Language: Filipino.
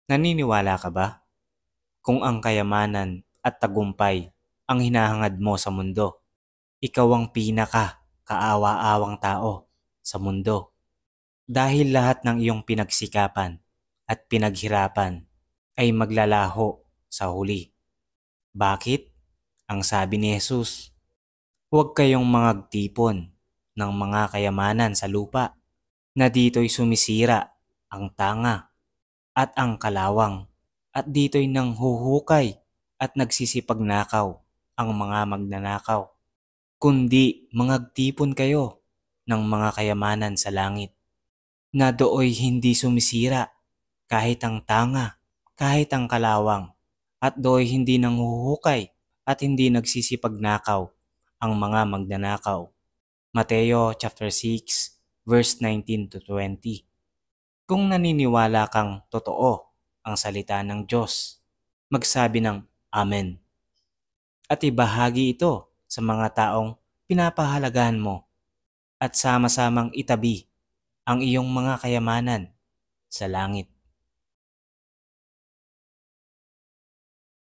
Naniniwala ka ba kung ang kayamanan at tagumpay ang hinahangad mo sa mundo, ikaw ang pinaka-kaawa-awang tao sa mundo dahil lahat ng iyong pinagsikapan at pinaghirapan ay maglalaho sa huli? Bakit? Ang sabi ni Jesus, huwag kayong magtipon ng mga kayamanan sa lupa na dito'y sumisira ang tanga at ang kalawang at dito'y nanghuhukay at nagsisipagnakaw ang mga magnanakaw, kundi magtipon kayo ng mga kayamanan sa langit na dooy hindi sumisira kahit ang tanga, kahit ang kalawang, at dooy hindi nanghuhukay at hindi nagsisipagnakaw ang mga magnanakaw. Mateo chapter 6 verse 19 to 20. Kung naniniwala kang totoo ang salita ng Diyos, magsabi ng Amen at ibahagi ito sa mga taong pinapahalagahan mo at sama-samang itabi ang iyong mga kayamanan sa langit.